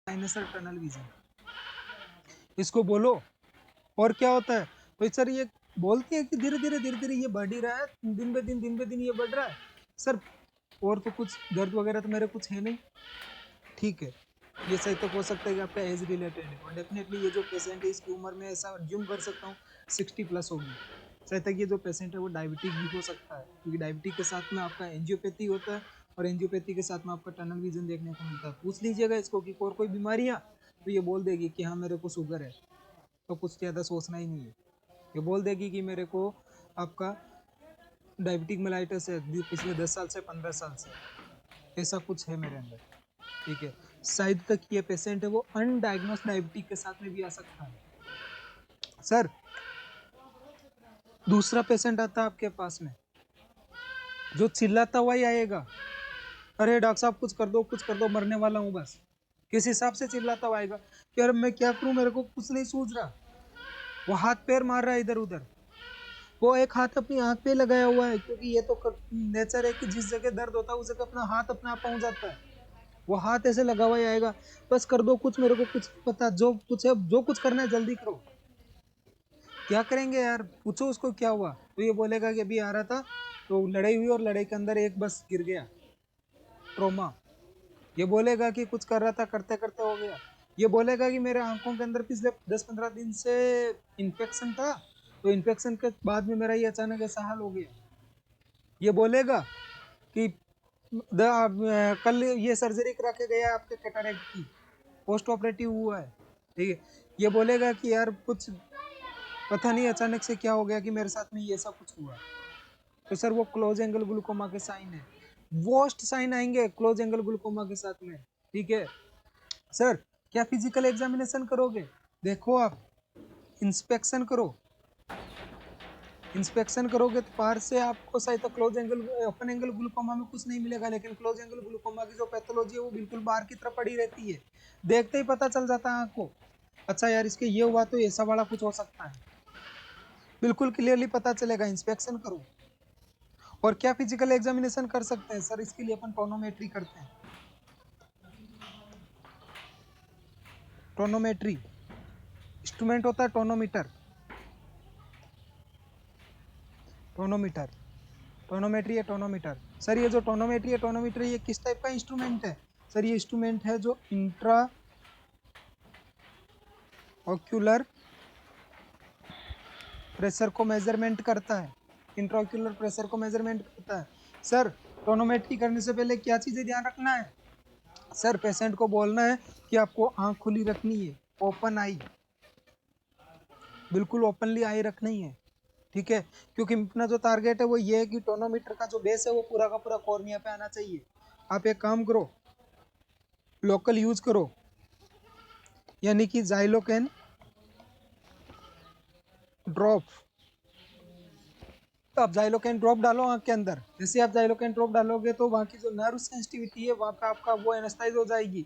साइनसर tunnel vision, इसको बोलो। और क्या होता है, तो सर ये बोलते हैं कि धीरे धीरे ये बढ़ ही रहा है, दिन पे दिन ये बढ़ रहा है सर। और तो कुछ दर्द वगैरह तो मेरे कुछ है नहीं, ठीक है। ये सही तक हो सकता है कि आपका एज रिलेटेड है, और डेफिनेटली ये जो पेशेंट है इसकी उम्र में ऐसा ज्यूम कर सकता हूँ 60+ होगी। सही तक ये जो पेशेंट है वो डायबिटिक भी हो सकता है, क्योंकि डायबिटिक के साथ में आपका एंजियोपैथी होता है, और एंजियोपैथी के साथ में आपका टनल विजन देखने को मिलता है। पूछ लीजिएगा इसको कि और कोई बीमारियां, तो ये बोल देगी कि हाँ मेरे को शुगर है, तो कुछ ज़्यादा सोचना ही नहीं है। ये बोल देगी कि मेरे को आपका डायबिटिक मेलाइटस है पिछले 10 साल से 15 साल से, ऐसा कुछ है मेरे अंदर, ठीक है। शायद तक ये पेशेंट है वो अनडायग्नोस डायबिटिक के साथ में भी आ सकता है। सर दूसरा पेशेंट आता है आपके पास में जो चिल्लाता हुआ ही आएगा, अरे डॉक्टर साहब कुछ कर दो कुछ कर दो, मरने वाला हूँ बस। किस हिसाब से चिल्लाता हुआ आएगा कि अरे मैं क्या करूँ, मेरे को कुछ नहीं सूझ रहा। वो हाथ पैर मार रहा है इधर उधर, वो एक हाथ अपनी आंख पे लगाया हुआ है, क्योंकि ये तो नेचर है कि जिस जगह दर्द होता है उस जगह अपना हाथ अपने आप पहुंच जाता है। वो हाथ ऐसे लगा हुआ ही आएगा, बस कर दो कुछ, मेरे को कुछ पता, जो कुछ है जो कुछ करना है जल्दी करो। क्या करेंगे यार, पूछो उसको क्या हुआ, तो ये बोलेगा कि अभी आ रहा था तो लड़ाई हुई और लड़ाई के अंदर एक बस गिर गया, ट्रोमा। ये बोलेगा कि कुछ कर रहा था, करते करते हो गया। ये बोलेगा कि मेरे आंखों के अंदर पिछले 10-15 दिन से इन्फेक्शन था, तो इन्फेक्शन के बाद में मेरा ये अचानक ऐसा हाल हो गया। ये बोलेगा कि कल ये सर्जरी करा के गया आपके कैटरेक्ट की, पोस्ट ऑपरेटिव हुआ है, ठीक है। ये बोलेगा कि यार कुछ पता नहीं अचानक से क्या हो गया कि मेरे साथ में ये सब कुछ हुआ। तो सर वो क्लोज एंगल ग्लूकोमा के साइन है, वर्स्ट साइन आएंगे क्लोज एंगल ग्लूकोमा के साथ में, ठीक है। सर क्या फिजिकल एग्जामिनेशन करोगे, देखो आप इंस्पेक्शन करो, इंस्पेक्शन करोगे तो बाहर से आपको शायद तो close angle open angle glaucoma में कुछ नहीं मिलेगा, लेकिन क्लोज एंगल ग्लूकोमा की जो पैथोलॉजी है वो बिल्कुल बाहर की तरफ पड़ी रहती है, देखते ही पता चल जाता है आपको, अच्छा यार इसके ये हुआ तो ऐसा वाला कुछ हो सकता है, बिल्कुल क्लियरली पता चलेगा। इंस्पेक्शन करो। और क्या फिजिकल एग्जामिनेशन कर सकते हैं सर, इसके लिए अपन टोनोमेट्री करते हैं। टोनोमेट्री इंस्ट्रूमेंट होता है, टोनोमीटर, टोनोमीटर, टोनोमेट्री है टोनोमीटर। सर ये जो टोनोमेट्री है टोनोमीटर ये किस टाइप का इंस्ट्रूमेंट है, सर ये इंस्ट्रूमेंट है जो इंट्रा ऑक्यूलर प्रेशर को मेजरमेंट करता है, इंट्राऑक्यूलर प्रेशर को मेजरमेंट करता है। सर टोनोमेट्री करने से पहले क्या चीजें ध्यान रखना है, सर पेशेंट को बोलना है कि आपको आंख खुली रखनी है, ओपन आई, बिल्कुल ओपनली आई रखनी है, ठीक है। क्योंकि अपना जो टारगेट है वो ये है कि टोनोमीटर का जो बेस है वो पूरा का पूरा कॉर्निया पे आना चाहिए। आप एक काम करो, लोकल यूज करो, यानी कि जाइलोकेन ड्रॉप। तो आप जाइलोकेन ड्रॉप डालो आंख के अंदर, जैसे आप जाइलोकेन ड्रॉप डालोगे तो वहाँ की जो नर्व सेंसिटिविटी है वहाँ पे आपका वो एनेस्थाइज हो जाएगी,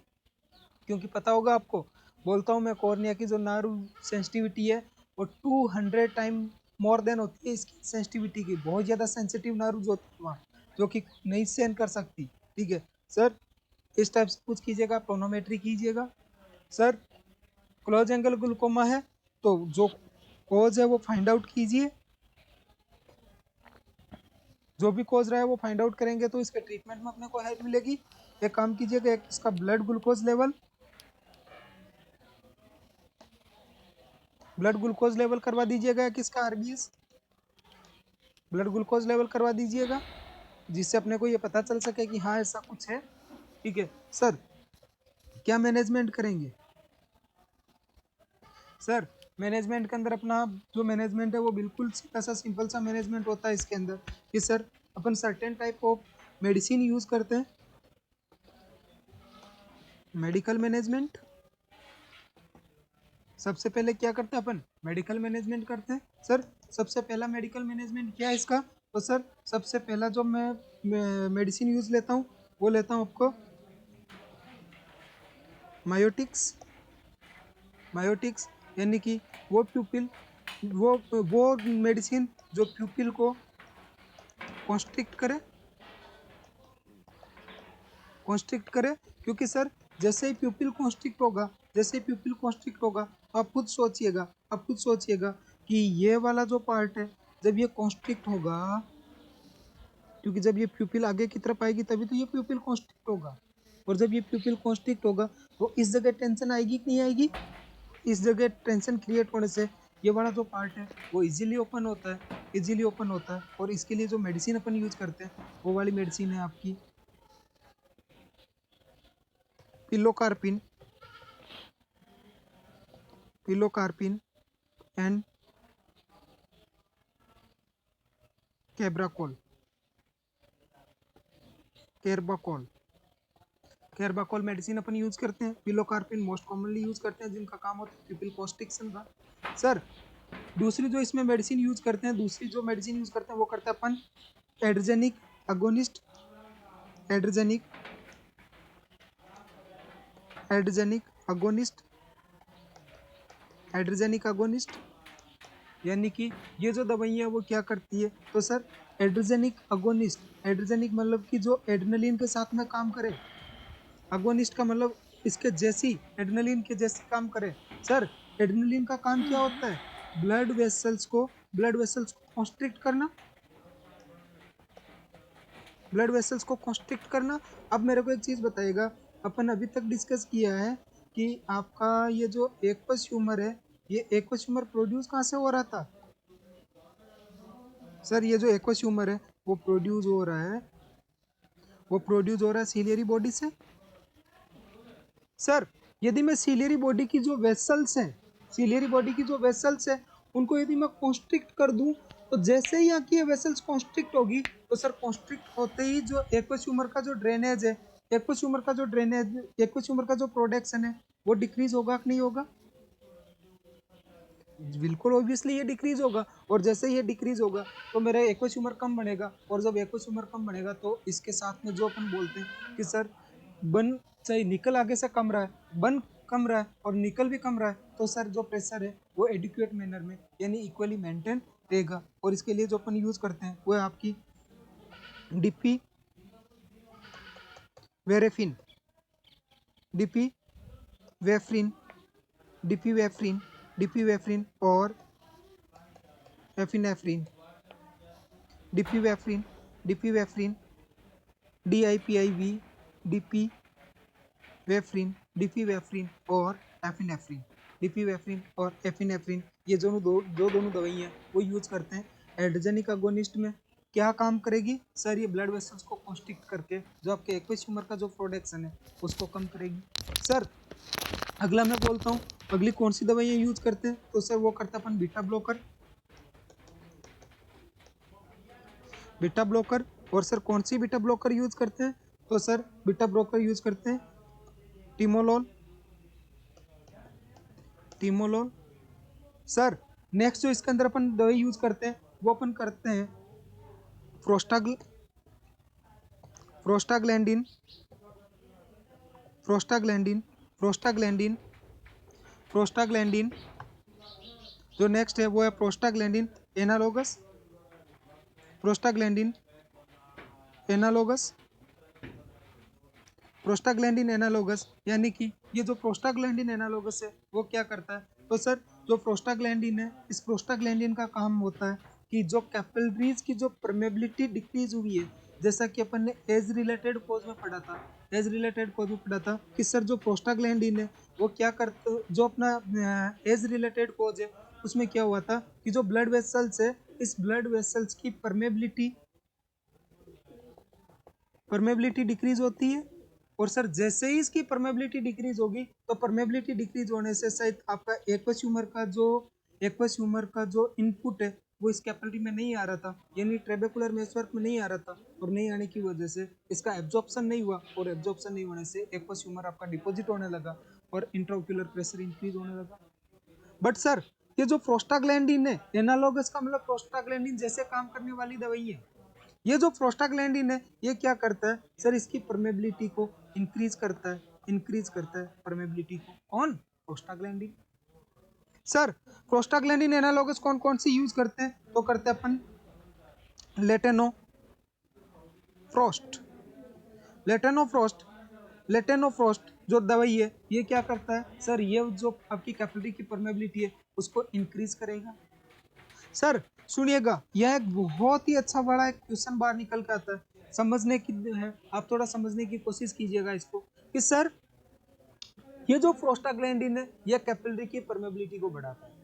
क्योंकि पता होगा आपको, बोलता हूँ मैं, कॉर्निया की जो नर्व सेंसिटिविटी है वो 200 टाइम मोर देन होती है इसकी सेंसिटिविटी की, बहुत ज़्यादा सेंसिटिव नर्व होती है वहाँ, जो कि नहीं सहन कर सकती, ठीक है। सर इस टाइप से कुछ कीजिएगा, टोनोमेट्री कीजिएगा। सर क्लोज एंगल ग्लूकोमा है तो जो कोज है वो फाइंड आउट कीजिए, जो भी कोज रहा है वो फाइंड आउट करेंगे तो इसके ट्रीटमेंट में अपने को हेल्प मिलेगी। एक काम कीजिएगा, एक इसका blood glucose level, blood glucose level करवा दीजिएगा, एक इसका आरबीएस ब्लड ग्लूकोज लेवल करवा दीजिएगा, जिससे अपने को ये पता चल सके कि हाँ ऐसा कुछ है, ठीक है। सर क्या मैनेजमेंट करेंगे, सर मैनेजमेंट के अंदर अपना जो मैनेजमेंट है वो बिल्कुल सीधा सा सिंपल सा मैनेजमेंट होता है इसके अंदर, कि sir upon certain type of medicine use करते हैं, मेडिकल मैनेजमेंट। सबसे पहले क्या करते हैं अपन, मेडिकल मैनेजमेंट करते हैं। सर सबसे पहला मेडिकल मैनेजमेंट क्या है इसका, तो सर सबसे पहला जो मैं मेडिसिन यूज लेता हूँ वो लेता हूँ आपको मायोटिक्स, मायोटिक्स यानी कि वो प्यूपिल, वो मेडिसिन जो प्यूपिल को कॉन्स्ट्रिक्ट करे, कॉन्स्ट्रिक्ट करे, क्योंकि सर जैसे ही प्यूपिल कॉन्स्ट्रिक्ट होगा, जैसे ही प्यूपिल कॉन्स्ट्रिक्ट होगा तो आप खुद सोचिएगा, आप खुद सोचिएगा कि ये वाला जो पार्ट है जब ये कॉन्स्ट्रिक्ट होगा, क्योंकि जब ये प्यूपिल आगे की तरफ आएगी तभी तो ये प्यूपिल कॉन्स्ट्रिक्ट होगा, और जब ये प्यूपिल कॉन्स्ट्रिक्ट होगा तो इस जगह टेंशन आएगी कि नहीं आएगी? इस जगह टेंशन क्रिएट होने से ये वाला जो पार्ट है वो इजीली ओपन होता है, इजीली ओपन होता है। और इसके लिए जो मेडिसिन अपन यूज करते हैं वो वाली मेडिसिन है आपकी पिलोकार्पिन, पिलोकार्पिन एंड कैब्राकोल, कैरबाकोल, कैरबाकोल मेडिसिन अपन यूज करते हैं। पिलोकार्पिन मोस्ट कॉमनली यूज करते हैं जिनका काम होता है प्यूपिल कॉन्स्ट्रिक्शन का। सर दूसरी जो इसमें मेडिसिन यूज करते हैं, दूसरी जो मेडिसिन यूज करते हैं वो करते हैं अपन एड्रेजेनिक अगोनिस्ट, एड्रेजेनिक, एड्रेजेनिक अगोनिस्ट, एड्रेजेनिक अगोनिस्ट, यानी कि ये जो दवाइयाँ वो क्या करती है? तो सर एड्रेजेनिक अगोनिस्ट, एड्रेजेनिक मतलब कि जो एड्रेनलिन के साथ में काम करे, अगोनिस्ट का मतलब इसके जैसी, एड्रेनलिन के जैसे काम करे। सर एड्रेनलिन का काम क्या होता है? ब्लड वेसल्स को कॉन्स्ट्रिक्ट करना, ब्लड वेसल्स को कॉन्स्ट्रिक्ट करना। अब मेरे को एक चीज़ बताइएगा, अपन अभी तक डिस्कस किया है कि आपका ये जो एक्वस ह्यूमर है, ये एक्वस ह्यूमर प्रोड्यूस कहाँ से हो रहा था? सर ये जो एक्वस ह्यूमर है वो प्रोड्यूस हो रहा है, वो प्रोड्यूस हो रहा है सीलियरी बॉडी से। सर यदि मैं सीलियरी बॉडी की जो वेसल्स हैं, सीलियरी बॉडी की जो वेसल्स हैं उनको यदि मैं कॉन्स्ट्रिक्ट कर दूं तो जैसे ही यहाँ की ये वेसल्स कॉन्स्ट्रिक्ट होगी तो सर कॉन्स्ट्रिक्ट होते ही जो एक्वस ह्यूमर का जो ड्रेनेज है, एक्वस ह्यूमर का जो ड्रेनेज, एक्वस ह्यूमर का जो प्रोडक्शन है वो डिक्रीज होगा कि नहीं होगा? बिल्कुल ऑब्वियसली ये डिक्रीज होगा, और जैसे ही ये डिक्रीज होगा तो मेरा एक्वस ह्यूमर कम बनेगा, और जब एक्वस ह्यूमर कम बनेगा तो इसके साथ में जो अपन बोलते हैं कि सर बन, चाहे निकल आगे से कम रहा है, बन कम रहा है और निकल भी कम रहा है, तो सर जो प्रेशर है वो एडिक्वेट मैनर में यानी इक्वली मेंटेन रहेगा। और इसके लिए जो अपन यूज करते हैं वो है आपकी dipivefrin, dipivefrin, dipivefrin, dipivefrin और epinephrine, dipivefrin, dipivefrin, DIPIV, dipivefrin, dipivefrin और एफिनेफ्रिन, डीपी वेफ्रिन और एफिनेफ्रिन, ये दोनों दवाइयाँ वो यूज करते हैं एड्रेजेनिक अगोनिस्ट में। क्या काम करेगी? सर ये ब्लड वेसल्स को कॉन्स्ट्रिक्ट करके जो आपके एक्वस ह्यूमर का जो प्रोडक्शन है उसको कम करेगी। सर अगला मैं बोलता हूँ अगली कौन सी दवाइयाँ यूज करते हैं, तो सर वो करता है अपन बीटा ब्लॉकर, बीटा ब्लॉकर। और सर कौन सी बीटा ब्लॉकर यूज करते हैं? तो सर बीटा ब्लॉकर यूज करते हैं टिमोलोल, टिमोलोल। सर नेक्स्ट जो इसके अंदर अपन दवाई यूज करते हैं वो अपन करते हैं प्रोस्टाग्लैंडिन, प्रोस्टाग्लैंडिन, प्रोस्टाग्लैंडिन, प्रोस्टाग्लैंडिन। जो नेक्स्ट है वो है prostaglandin analogous, prostaglandin analogous, prostaglandin analogous, यानी कि ये जो प्रोस्टाग्लैंडिन एनालोगस है वो क्या करता है? तो सर जो प्रोस्टाग्लैंडिन है, इस प्रोस्टाग्लैंडिन का काम होता है कि जो कैपिलरीज की जो परमेबिलिटी डिक्रीज हुई है, जैसा कि अपन ने एज रिलेटेड कोज में पढ़ा था, एज रिलेटेड कोज में पढ़ा था कि सर जो प्रोस्टाग्लैंडिन है वो क्या करता, जो अपना एज रिलेटेड कोज है उसमें क्या हुआ था कि जो ब्लड वेसल्स है, इस ब्लड वेसल्स की परमेबिलिटी डिक्रीज होती है। और सर जैसे ही इसकी परमेबिलिटी डिक्रीज होगी तो परमेबिलिटी डिक्रीज होने से शायद आपका एक्वस ह्यूमर का जो इनपुट है वो इस कैपिलरी में नहीं आ रहा था, यानी ट्रेबेकुलर मेसवर्क में नहीं आ रहा था, और नहीं आने की वजह से इसका एब्जॉर्प्शन नहीं हुआ, और एब्जॉर्प्शन नहीं होने से एक्वस ह्यूमर आपका डिपॉजिट होने लगा और इंट्राओक्यूलर प्रेशर इंक्रीज होने लगा। बट सर ये जो प्रोस्टाग्लैंडिन है, एनालॉगस का मतलब प्रोस्टाग्लैंडिन जैसे काम करने वाली दवाई है, ये जो प्रोस्टाग्लैंडिन है ये क्या करता है? सर इसकी परमेबिलिटी को इंक्रीज करता है, इंक्रीज करता है परमेबिलिटी को। कौन? प्रोस्टाग्लैंडिन। सर प्रोस्टाग्लैंडिन एनालॉगस कौन कौन सी यूज करते हैं? तो करते हैं अपन लेटेनोफ्रोस्ट, लेटेनोफ्रोस्ट, लेटेनोफ्रोस्ट जो दवाई है ये क्या करता है सर, ये जो आपकी कैपिलरी की परमेबिलिटी है उसको इंक्रीज करेगा। सर सुनिएगा, यह एक बहुत ही अच्छा बड़ा एक क्वेश्चन बाहर निकल के आता है, समझने की है, आप थोड़ा समझने की कोशिश कीजिएगा इसको कि सर ये जो प्रोस्टाग्लैंडिन है यह कैपिलरी की परमेबिलिटी को बढ़ाता है।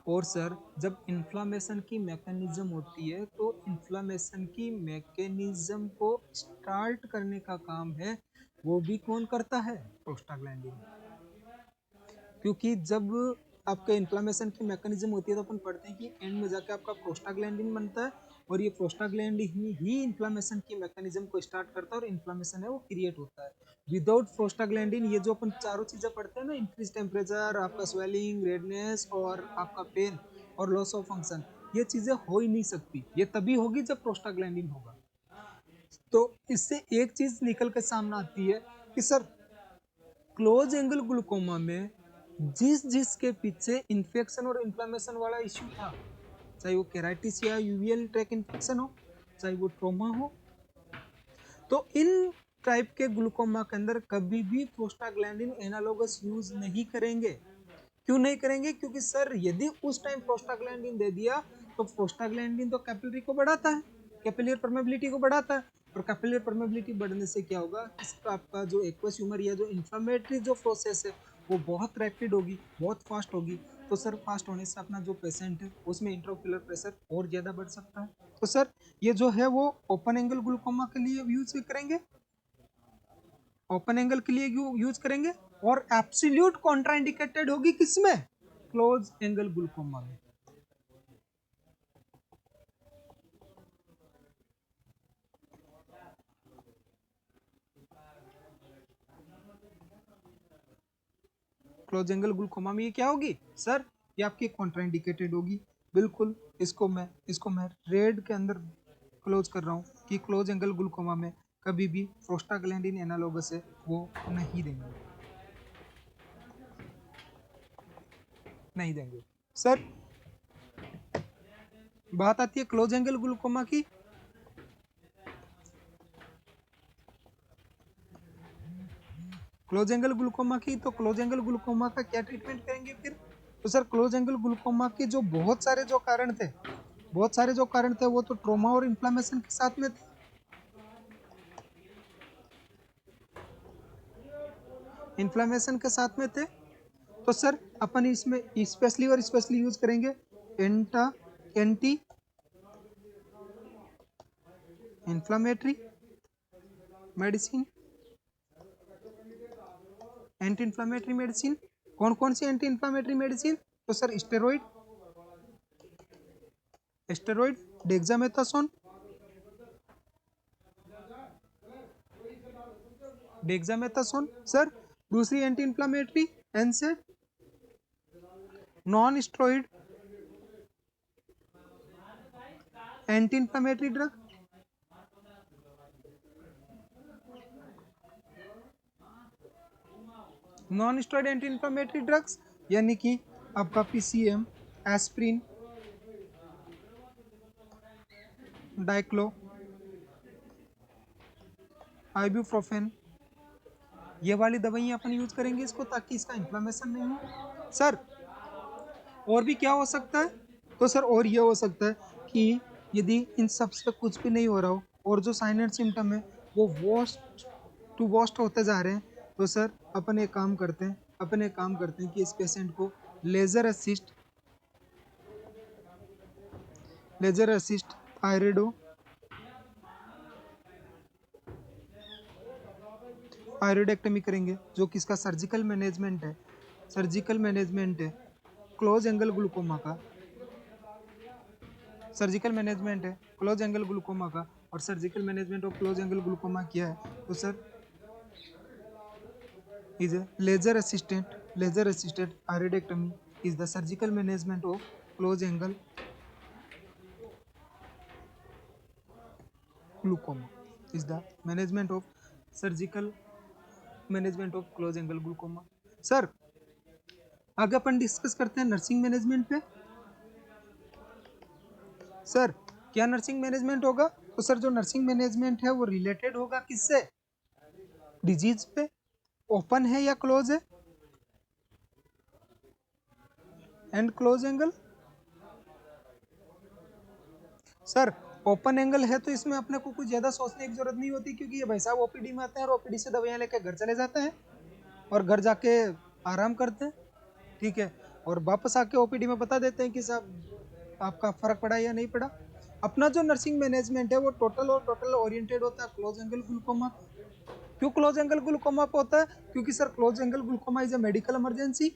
और सर जब इन्फ्लामेशन की मैकेनिज्म होती है तो इन्फ्लामेशन की मैकेनिज्म को स्टार्ट करने का काम है वो भी कौन करता है, प्रोस्टाग्लैंडिन। क्योंकि जब आपके इन्फ्लामेशन की मैकेनिज्म होती है तो अपन पढ़ते हैं कि एंड में जाके आपका प्रोस्टाग्लैंडिन बनता है और ये प्रोस्टाग्लैंडिन ही इन्फ्लामेशन की मैकेनिज्म को स्टार्ट करता है और इन्फ्लामेशन है वो क्रिएट होता है। विदाउट प्रोस्टाग्लैंडिन ये जो अपन चारों चीजें पढ़ते हैं ना, इंक्रीज टेम्परेचर, आपका स्वेलिंग, रेडनेस और आपका पेन और लॉस ऑफ फंक्शन, ये चीजें हो ही नहीं सकती। ये तभी होगी जब प्रोस्टाग्लैंडिन होगा। तो इससे एक चीज निकल के सामने आती है कि सर क्लोज एंगल ग्लूकोमा में जिसके पीछे इन्फेक्शन और इन्फ्लेमेशन वाला इश्यू था, चाहे वो केराइटिस या यूवियल ट्रैक इन्फेक्शन हो, चाहे वो ट्रोमा हो, तो इन टाइप के ग्लूकोमा के अंदर कभी भी प्रोस्टाग्लैंडिन एनालोगस यूज नहीं करेंगे। क्यों नहीं करेंगे? क्योंकि सर यदि उस टाइम प्रोस्टाग्लैंडिन दे दिया तो प्रोस्टाग्लैंडिन तो कैपिलरी को बढ़ाता है, कैपिलरी परमेबिलिटी को बढ़ाता है, और कैपिलरी परमेबिलिटी बढ़ने से क्या होगा, इसका आपका जो एक्वस ह्यूमर या जो इन्फ्लेमेटरी जो प्रोसेस है वो बहुत रैपिड होगी, बहुत फास्ट होगी। तो सर फास्ट होने से अपना जो पेशेंट है उसमें इंट्राओक्यूलर प्रेशर और ज़्यादा बढ़ सकता है। तो सर ये जो है वो ओपन एंगल ग्लूकोमा के लिए यूज करेंगे, ओपन एंगल के लिए यूज करेंगे, और एब्सोल्यूट कॉन्ट्राइंडिकेटेड होगी किसमें, क्लोज एंगल ग्लूकोमा में। क्लोज एंगल ग्लूकोमा में ये क्या होगी सर, ये आपकी कॉन्ट्राइंडिकेटेड होगी। बिल्कुल, इसको मैं रेड के अंदर क्लोज कर रहा हूँ कि क्लोज एंगल ग्लूकोमा में कभी भी प्रोस्टाग्लैंडिन एनालोगस है वो नहीं देंगे, नहीं देंगे। सर बात आती है क्लोज एंगल ग्लूकोमा की, क्लोज एंगल ग्लूकोमा की, तो क्लोज एंगल ग्लूकोमा का क्या ट्रीटमेंट करेंगे फिर। तो सर क्लोज एंगल ग्लूकोमा के जो बहुत सारे जो कारण थे, बहुत सारे जो कारण थे वो तो ट्रोमा और इन्फ्लेमेशन के साथ में थे, इन्फ्लेमेशन के साथ में थे। तो सर अपन इसमें स्पेशली और स्पेशली यूज करेंगे anti inflammatory medicine, anti inflammatory medicine. कौन कौन सी एंटी इन्फ्लेमेटरी मेडिसिन, तो सर स्टेरॉइड, डेक्सामेथासोन, सर दूसरी anti inflammatory एनसेड, non steroid anti inflammatory drug, non steroid anti inflammatory drugs यानी कि आपका पीसीएम, एस्प्रिन, डाइक्लो, आइबुप्रोफेन, ये वाली दवाइयाँ अपन यूज करेंगे इसको, ताकि इसका इन्फ्लेमेशन नहीं हो। सर और भी क्या हो सकता है, तो सर और ये हो सकता है कि यदि इन सब से कुछ भी नहीं हो रहा हो और जो साइन एंड सिम्टम है वो वर्स्ट होते जा रहे हैं, तो सर अपन एक काम करते हैं कि इस पेशेंट को लेजर असिस्ट आयरोडेक्टमी करेंगे, जो कि इसका सर्जिकल मैनेजमेंट है क्लोज एंगल ग्लूकोमा का, सर्जिकल मैनेजमेंट है क्लोज एंगल ग्लूकोमा का। और surgical management of close angle glaucoma क्या है, तो sir is a laser assisted iridectomy is the surgical management of close angle glaucoma, is the management of surgical management of close angle glaucoma. Sir आगे अपन discuss करते हैं nursing management पे। Sir क्या nursing management होगा, तो sir जो nursing management है वो रिलेटेड होगा किससे, डिजीज पे, ओपन है या क्लोज है? And close angle? Sir open angle है तो इसमें अपने को कुछ ज्यादा सोचने की जरूरत नहीं होती, क्योंकि ये भाई साहब ओपीडी में आते हैं और ओपीडी से दवाइयां लेके घर चले जाते हैं और घर जाके आराम करते हैं, ठीक है, और वापस आके ओपीडी में बता देते हैं कि साहब आपका फर्क पड़ा या नहीं पड़ा। अपना जो नर्सिंग मैनेजमेंट है वो टोटल ओरिएंटेड होता है क्लोज एंगल ग्लूकोमा। क्यों क्लोज एंगल ग्लूकोमा पे होता है? क्योंकि sir close angle glaucoma is a medical emergency,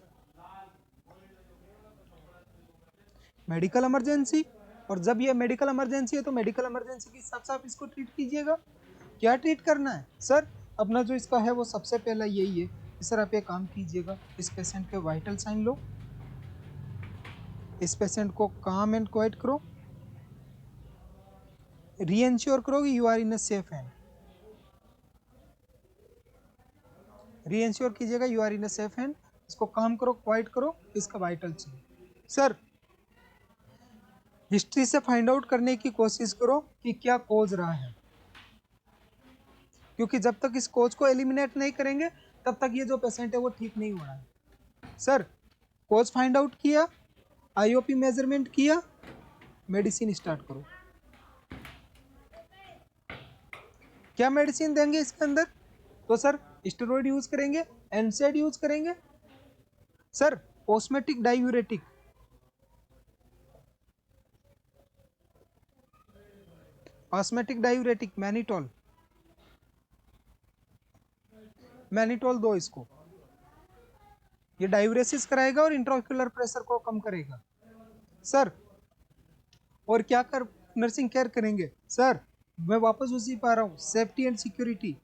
medical emergency. और जब ये मेडिकल इमरजेंसी है तो मेडिकल इमरजेंसी के हिसाब से आप इसको ट्रीट कीजिएगा। क्या ट्रीट करना है सर? अपना जो इसका है वो सबसे पहला यही है कि सर आप ये काम कीजिएगा, इस पेशेंट के वाइटल साइन लो, इस पेशेंट को काम एंड क्वाइट करो, रीएंश्योर करो कि you are in a safe hand, reassure कीजिएगा you are in a safe hand, इसको काम करो, क्वाइट करो, इसका वाइटल चाहिए। सर हिस्ट्री से फाइंड आउट करने की कोशिश करो कि क्या कोज रहा है, क्योंकि जब तक इस कोज को एलिमिनेट नहीं करेंगे तब तक ये जो पेशेंट है वो ठीक नहीं हो रहा है। सर कोज फाइंड आउट किया, आईओपी मेजरमेंट किया, मेडिसिन स्टार्ट करो। क्या मेडिसिन देंगे इसके अंदर? तो सर स्टेरॉइड यूज करेंगे, एनसेड यूज करेंगे, sir osmotic diuretic, osmotic diuretic mannitol, mannitol दो इसको, ये डायूरेसिस कराएगा और इंट्राओक्यूलर प्रेशर को कम करेगा। सर और क्या कर नर्सिंग केयर करेंगे? सर मैं वापस उसी पा रहा हूँ, सेफ्टी एंड सिक्योरिटी,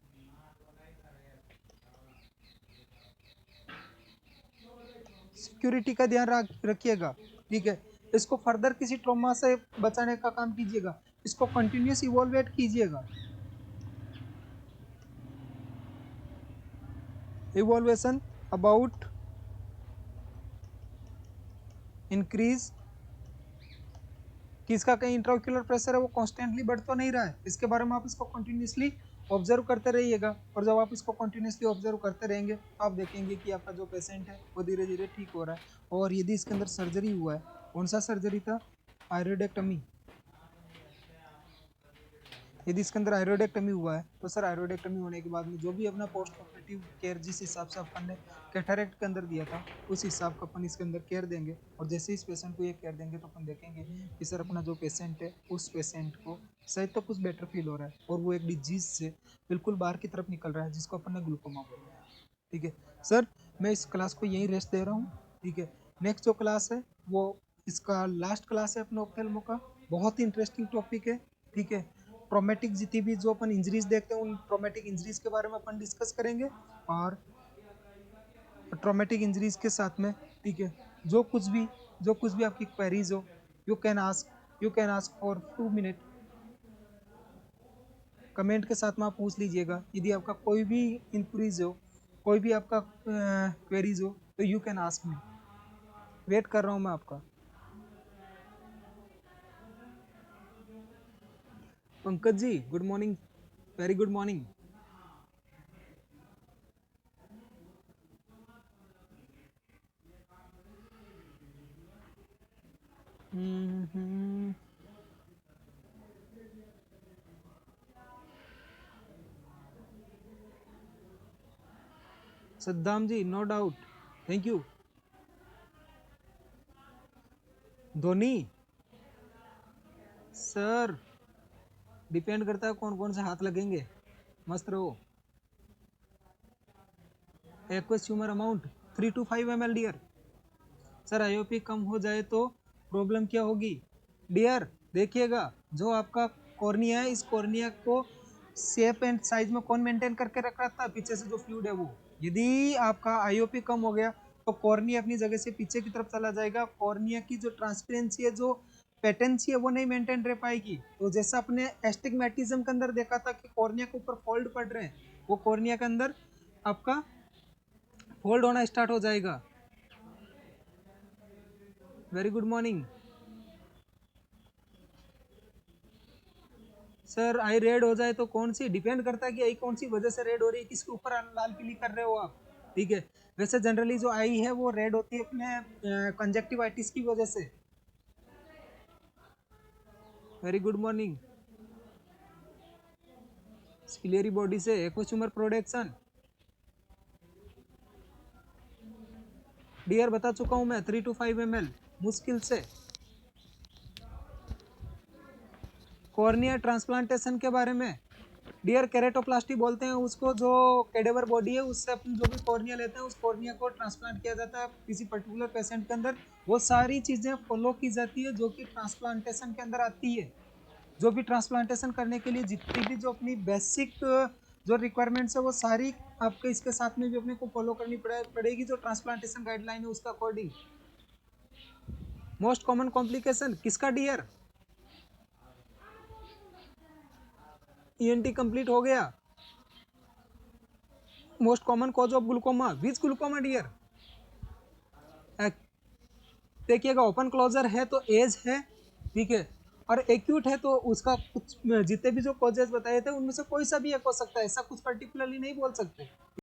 सिक्योरिटी का ध्यान रखिएगा, ठीक है। इसको फर्दर किसी ट्रॉमा से बचाने का काम कीजिएगा, इसको कंटिन्यूस इवोल्वेट कीजिएगा, इवोल्वेशन अबाउट इंक्रीज कि इसका कहीं इंट्राओक्यूलर प्रेशर है वो कॉन्स्टेंटली बढ़ तो नहीं रहा है, इसके बारे में आप इसको कंटिन्यूसली ऑब्जर्व करते रहिएगा। और जब आप इसको कंटिन्यूसली ऑब्जर्व करते रहेंगे तो आप देखेंगे कि आपका जो पेशेंट है वो धीरे धीरे ठीक हो रहा है। और यदि इसके अंदर सर्जरी हुआ है, कौन सा सर्जरी था? आयरोडेक्टमी। यदि इसके अंदर आयरोडेक्टमी हुआ है तो सर आयरोडेक्टमी होने के बाद में जो भी अपना पोस्ट ऑपरेटिव केयर जिस हिसाब से अपन ने कैटरेक्ट के अंदर दिया था उस हिसाब का अपन इसके अंदर केयर देंगे। और जैसे इस पेशेंट को ये केयर देंगे तो अपन देखेंगे कि सर अपना जो पेशेंट है उस पेशेंट को शायद तो कुछ बेटर फील हो रहा है और वो एक डिजीज से बिल्कुल बाहर की तरफ निकल रहा है जिसको अपन ने ग्लूकोमा बोला है, ठीक है। सर मैं इस क्लास को यहीं रेस्ट दे रहा हूँ, ठीक है। नेक्स्ट जो क्लास है वो इसका लास्ट क्लास है अपने ऑप्थेल्मो का, बहुत ही इंटरेस्टिंग टॉपिक है, ठीक है। ट्रोमेटिक जितनी भी जो अपन इंजरीज देखते हैं उन ट्रोमेटिक इंजरीज के बारे में अपन डिस्कस करेंगे। और ट्रोमेटिक इंजरीज के साथ में, ठीक है, जो कुछ भी आपकी क्वेरीज हो you can ask for 2 minute, comment के साथ में आप पूछ लीजिएगा। यदि आपका कोई भी इंक्रीज हो, कोई भी आपका क्वेरीज हो तो you can ask me, wait कर रहा हूँ मैं आपका। Pankaj ji good morning, very good morning. Saddam ji no doubt, thank you. Dhoni sir depend करता है कौन कौन से हाथ लगेंगे, मस्त रहो। Aqueous humour amount 3 to 5 ml dear. Sir IOP कम हो जाए तो प्रॉब्लम क्या होगी? डियर देखिएगा, जो आपका कॉर्निया है इस कॉर्निया को शेप एंड साइज में कौन मेंटेन करके रख रहा था? पीछे से जो फ्लूइड है वो। यदि आपका आईओपी कम हो गया तो कॉर्निया अपनी जगह से पीछे की तरफ चला जाएगा, कॉर्निया की जो ट्रांसपेरेंसी है, जो पेटेंसी है वो नहीं मेंटेन रह पाएगी। तो जैसा अपने एस्टिग्मेटिज्म के अंदर देखा था कि कॉर्निया के ऊपर फोल्ड पड़ रहे हैं, वो कॉर्निया के अंदर आपका फोल्ड होना स्टार्ट हो जाएगा। Very good morning sir I read हो जाए तो कौन सी, डिपेंड करता है कि आई कौन सी वजह से रेड हो रही है, किसके ऊपर लाल पीली कर रहे हो आप, ठीक है। वैसे जनरली जो आई है वो रेड होती है अपने कंजक्टिवाइटिस की वजह से। Very good morning. Ciliary body से एक्वस ट्यूमर प्रोडक्शन, डियर बता चुका हूं मैं 3 to 5 ml मुश्किल से। कॉर्निया ट्रांसप्लांटेशन के बारे में, डियर केरेटोप्लास्टी बोलते हैं उसको, जो कैडेवर बॉडी है उससे अपन जो भी कॉर्निया लेते हैं उस कॉर्निया को ट्रांसप्लांट किया जाता है किसी पर्टिकुलर पेशेंट के अंदर। वो सारी चीज़ें फॉलो की जाती है जो कि ट्रांसप्लांटेशन के अंदर आती है। जो भी ट्रांसप्लांटेशन करने के लिए जितनी भी जो अपनी बेसिक जो रिक्वायरमेंट्स है वो सारी आपके इसके साथ में भी अपने को फॉलो करनी पड़ेगी जो ट्रांसप्लांटेशन गाइडलाइन है उसका अकॉर्डिंग। मोस्ट कॉमन कॉम्प्लिकेशन किसका डियर, ईएनटी कंप्लीट हो गया। Most common cause of glaucoma, which glaucoma dear, देखिएगा ओपन क्लोजर है तो एज है, ठीक है, और एक्यूट है तो उसका कुछ जितने भी जो कॉजेज बताए थे उनमें से कोई सा भी एक हो सकता है, ऐसा कुछ पर्टिकुलरली नहीं बोल सकते।